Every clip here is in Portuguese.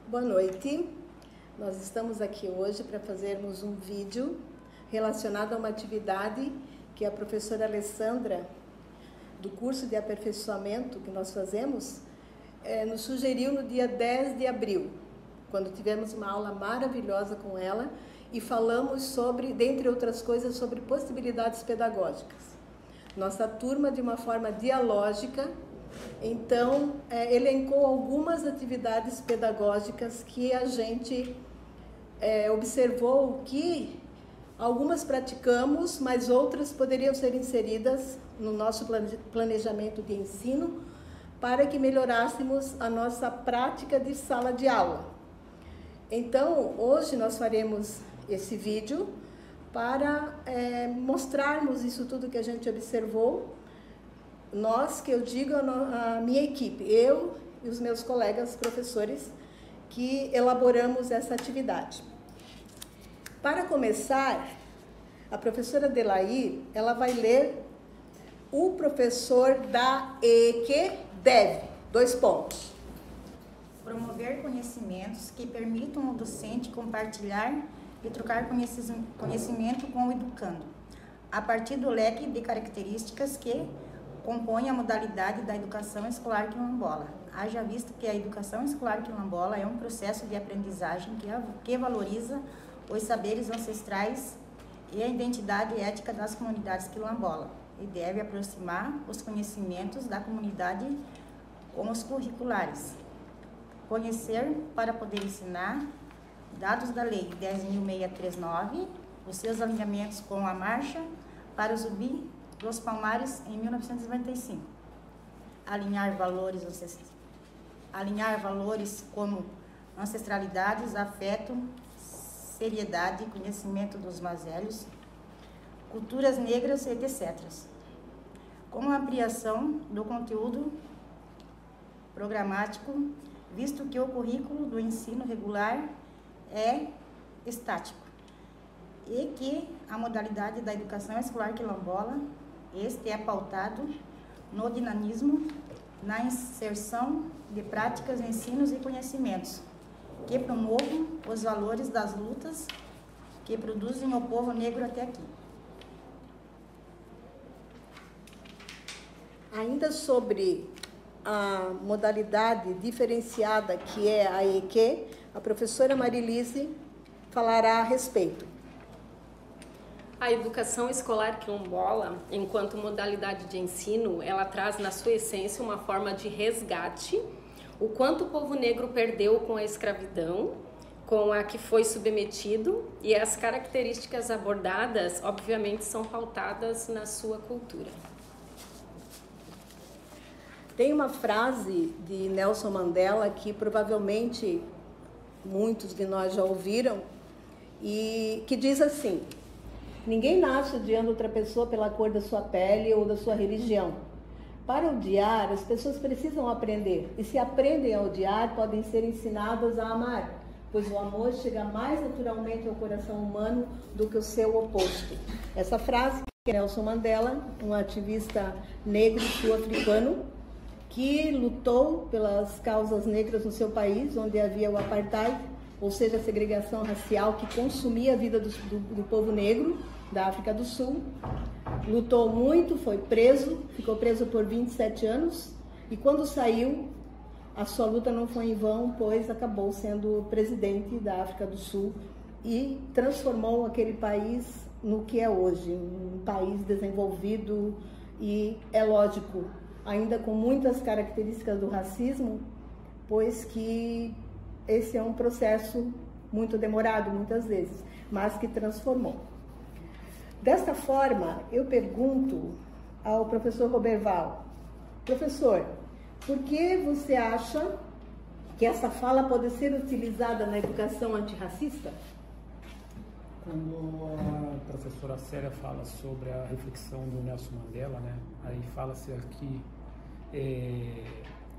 Boa noite. Nós estamos aqui hoje para fazermos um vídeo relacionado a uma atividade que a professora Alessandra, do curso de aperfeiçoamento que nós fazemos, nos sugeriu no dia 10 de abril, quando tivemos uma aula maravilhosa com ela e falamos sobre, dentre outras coisas, sobre possibilidades pedagógicas. Nossa turma, de uma forma dialógica, então, elencou algumas atividades pedagógicas que a gente observou que algumas praticamos, mas outras poderiam ser inseridas no nosso planejamento de ensino para que melhorássemos a nossa prática de sala de aula. Então, hoje nós faremos esse vídeo para mostrarmos isso tudo que a gente observou. Nós, que eu digo a minha equipe, eu e os meus colegas professores que elaboramos essa atividade. Para começar, a professora Delair, ela vai ler o professor da EQ deve, 2 pontos. Promover conhecimentos que permitam ao docente compartilhar e trocar conhecimento com o educando, a partir do leque de características que compõe a modalidade da educação escolar quilombola. Haja visto que a educação escolar quilombola é um processo de aprendizagem que valoriza os saberes ancestrais e a identidade ética das comunidades quilombola e deve aproximar os conhecimentos da comunidade com os curriculares. Conhecer para poder ensinar, dados da Lei 10.639, os seus alinhamentos com a Marcha para o Zumbi dos Palmares em 1995. Alinhar valores como ancestralidades, afeto, seriedade, conhecimento dos mais velhos, culturas negras, etc. Com a ampliação do conteúdo programático, visto que o currículo do ensino regular é estático e que a modalidade da educação escolar quilombola, este é pautado no dinamismo, na inserção de práticas, ensinos e conhecimentos que promovam os valores das lutas que produzem o povo negro até aqui. Ainda sobre a modalidade diferenciada que é a EQ, a professora Marilise falará a respeito. A educação escolar quilombola, enquanto modalidade de ensino, ela traz na sua essência uma forma de resgate, o quanto o povo negro perdeu com a escravidão, com a que foi submetido, e as características abordadas, obviamente, são pautadas na sua cultura. Tem uma frase de Nelson Mandela que provavelmente muitos de nós já ouviram, e que diz assim: ninguém nasce odiando outra pessoa pela cor da sua pele ou da sua religião. Para odiar, as pessoas precisam aprender. E se aprendem a odiar, podem ser ensinadas a amar, pois o amor chega mais naturalmente ao coração humano do que o seu oposto. Essa frase que Nelson Mandela, um ativista negro sul-africano, que lutou pelas causas negras no seu país, onde havia o apartheid, ou seja, a segregação racial que consumia a vida do povo negro da África do Sul. Lutou muito, foi preso, ficou preso por 27 anos e quando saiu, a sua luta não foi em vão, pois acabou sendo presidente da África do Sul e transformou aquele país no que é hoje, um país desenvolvido e, é lógico, ainda com muitas características do racismo, pois que esse é um processo muito demorado, muitas vezes, mas que transformou. Desta forma, eu pergunto ao professor Roberval: professor, por que você acha que essa fala pode ser utilizada na educação antirracista? Quando a professora Célia fala sobre a reflexão do Nelson Mandela, né, aí fala-se aqui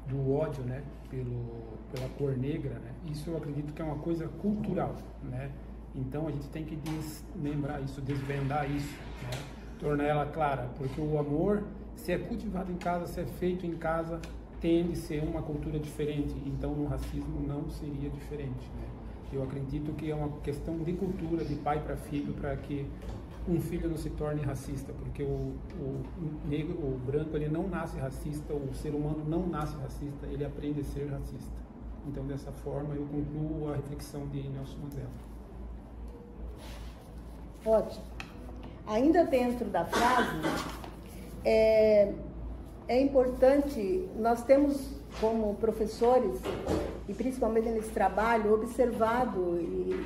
do ódio, né, pela cor negra, né, isso eu acredito que é uma coisa cultural, né, então a gente tem que desmembrar isso, desvendar isso, né, tornar ela clara, porque o amor, se é cultivado em casa, se é feito em casa, tende a ser uma cultura diferente, então no racismo não seria diferente, né? Eu acredito que é uma questão de cultura, de pai para filho, para que um filho não se torne racista, porque o negro, o branco, ele não nasce racista, o ser humano não nasce racista, ele aprende a ser racista. Então, dessa forma, eu concluo a reflexão de Nelson Mandela. Ótimo. Ainda dentro da frase, é importante, nós temos como professores, e principalmente nesse trabalho, observado e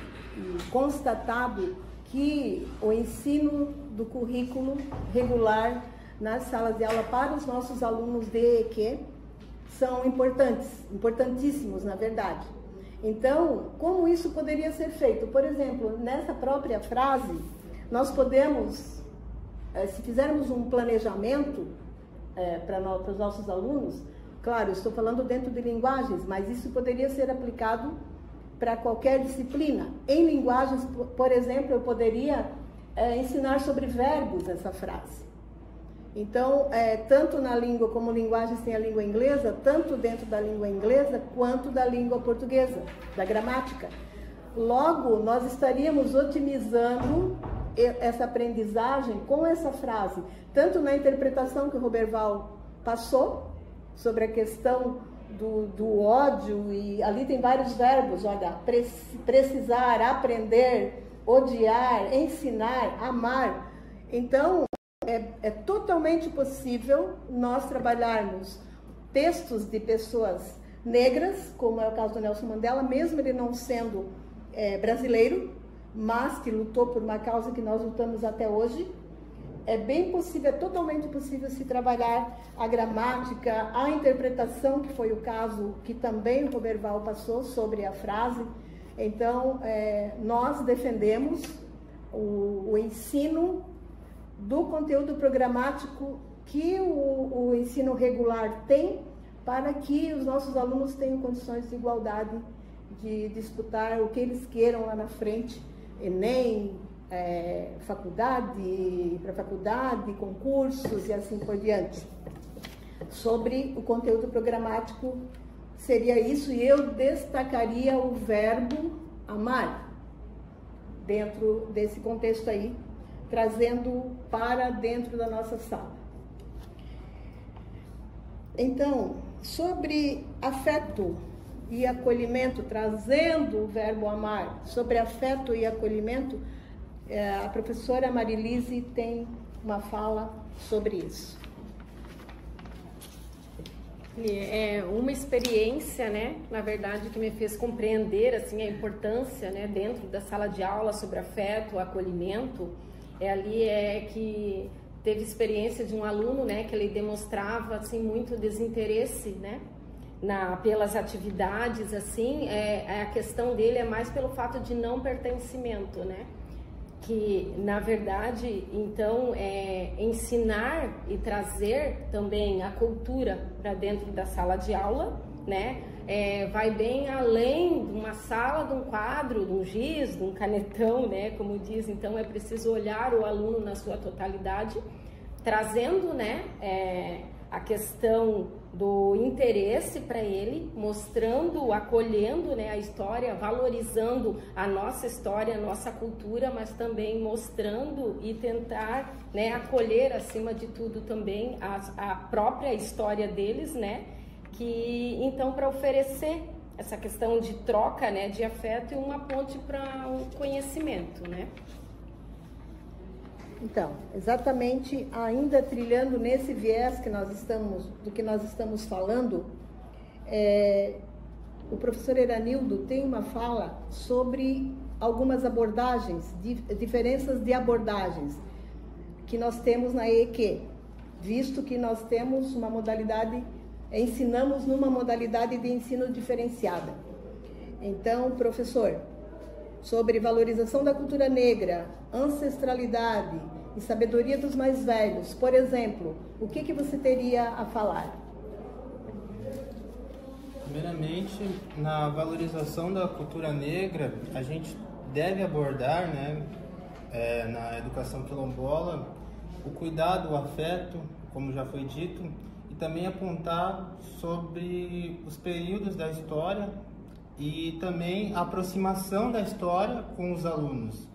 constatado que o ensino do currículo regular nas salas de aula para os nossos alunos de EQ são importantíssimos, na verdade. Então, como isso poderia ser feito? Por exemplo, nessa própria frase, nós podemos, se fizermos um planejamento para os nossos alunos, claro, eu estou falando dentro de linguagens, mas isso poderia ser aplicado para qualquer disciplina. Em linguagens, por exemplo, eu poderia ensinar sobre verbos essa frase. Então, tanto na língua como linguagens tem a língua inglesa, tanto dentro da língua inglesa quanto da língua portuguesa, da gramática. Logo, nós estaríamos otimizando essa aprendizagem com essa frase, tanto na interpretação que o Roberval passou, sobre a questão do ódio, e ali tem vários verbos, olha, precisar, aprender, odiar, ensinar, amar. Então, é totalmente possível nós trabalharmos textos de pessoas negras, como é o caso do Nelson Mandela, mesmo ele não sendo brasileiro, mas que lutou por uma causa que nós lutamos até hoje. É bem possível, é totalmente possível se trabalhar a gramática, a interpretação, que foi o caso que também o Roberval passou sobre a frase. Então, nós defendemos o ensino do conteúdo programático que o ensino regular tem, para que os nossos alunos tenham condições de igualdade de disputar o que eles queiram lá na frente, Enem, faculdade, concursos e assim por diante. Sobre o conteúdo programático, seria isso, e eu destacaria o verbo amar, dentro desse contexto aí, trazendo para dentro da nossa sala. Então, sobre afeto e acolhimento, trazendo o verbo amar, sobre afeto e acolhimento, a professora Marilise tem uma fala sobre isso. É uma experiência, né, na verdade, que me fez compreender assim a importância, né, dentro da sala de aula sobre afeto, acolhimento. Ali que teve experiência de um aluno, né, que ele demonstrava assim muito desinteresse, né, pelas atividades, assim, a questão dele é mais pelo fato de não pertencimento, né, que na verdade, então, ensinar e trazer também a cultura para dentro da sala de aula, né, vai bem além de uma sala, de um quadro, de um giz, de um canetão, né, como diz. Então é preciso olhar o aluno na sua totalidade, trazendo, né, a questão do interesse para ele, mostrando, acolhendo, né, a história, valorizando a nossa história, a nossa cultura, mas também mostrando e tentar, né, acolher acima de tudo também a própria história deles, né, que então para oferecer essa questão de troca, né, de afeto e uma ponte para o conhecimento, né. Então, exatamente, ainda trilhando nesse viés do que nós estamos falando, o professor Eranildo tem uma fala sobre algumas abordagens, diferenças de abordagens que nós temos na EQ, visto que nós temos uma modalidade, ensinamos numa modalidade de ensino diferenciada. Então, professor, sobre valorização da cultura negra, ancestralidade e sabedoria dos mais velhos, por exemplo, o que você teria a falar? Primeiramente, na valorização da cultura negra, a gente deve abordar, né, na educação quilombola, o cuidado, o afeto, como já foi dito, e também apontar sobre os períodos da história e também a aproximação da história com os alunos.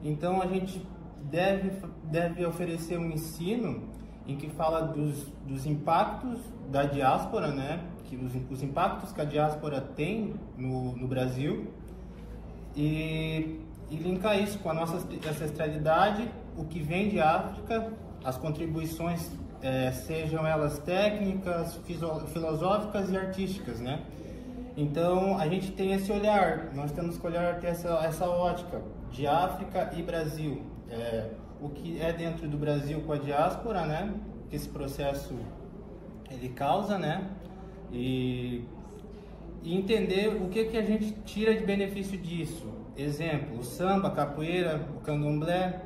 Então a gente deve oferecer um ensino em que fala dos impactos da diáspora, né? Que os impactos que a diáspora tem no Brasil, e linkar isso com a nossa ancestralidade, o que vem de África, as contribuições, sejam elas técnicas, filosóficas e artísticas, né? Então a gente tem esse olhar, nós temos que olhar, ter essa ótica de África e Brasil, o que é dentro do Brasil com a diáspora, né? Que esse processo ele causa, né? E entender o que a gente tira de benefício disso. Exemplo, o samba, a capoeira, o candomblé.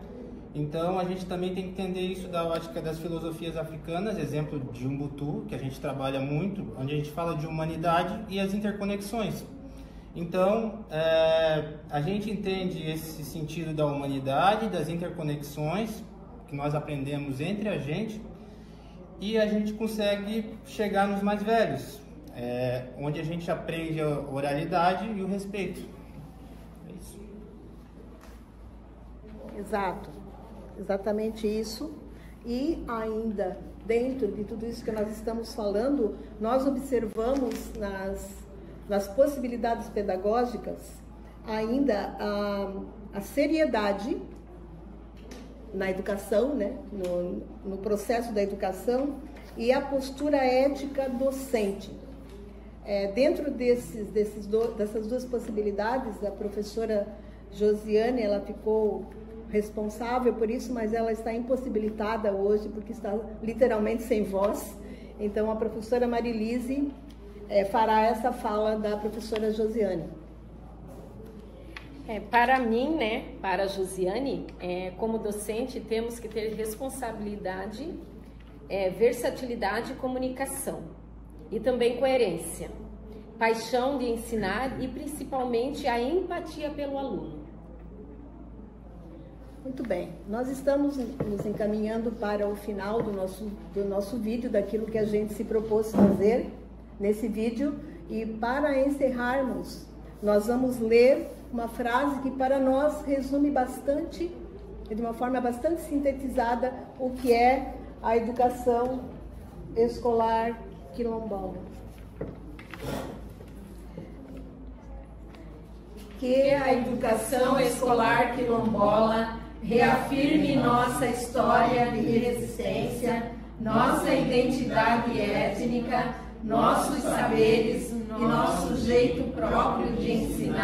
Então a gente também tem que entender isso da ótica das filosofias africanas, exemplo de Ubuntu, que a gente trabalha muito, onde a gente fala de humanidade e as interconexões. Então a gente entende esse sentido da humanidade, das interconexões, que nós aprendemos entre a gente, e a gente consegue chegar nos mais velhos, onde a gente aprende a oralidade e o respeito. É isso. Exato, exatamente isso. E ainda, dentro de tudo isso que nós estamos falando, nós observamos nas possibilidades pedagógicas ainda a seriedade na educação, né? no processo da educação, e a postura ética docente. Dentro dessas duas possibilidades, a professora Josiane, ela ficou responsável por isso, mas ela está impossibilitada hoje, porque está literalmente sem voz. Então, a professora Marilise fará essa fala da professora Josiane. Para mim, né, para a Josiane, como docente, temos que ter responsabilidade, versatilidade e comunicação. E também coerência, paixão de ensinar e principalmente a empatia pelo aluno. Muito bem, nós estamos nos encaminhando para o final do nosso vídeo, daquilo que a gente se propôs fazer nesse vídeo, e para encerrarmos, nós vamos ler uma frase que para nós resume bastante, de uma forma bastante sintetizada, o que é a educação escolar quilombola. Que a educação escolar quilombola reafirme nossa história de resistência, nossa identidade étnica, nossos saberes e nosso jeito próprio de ensinar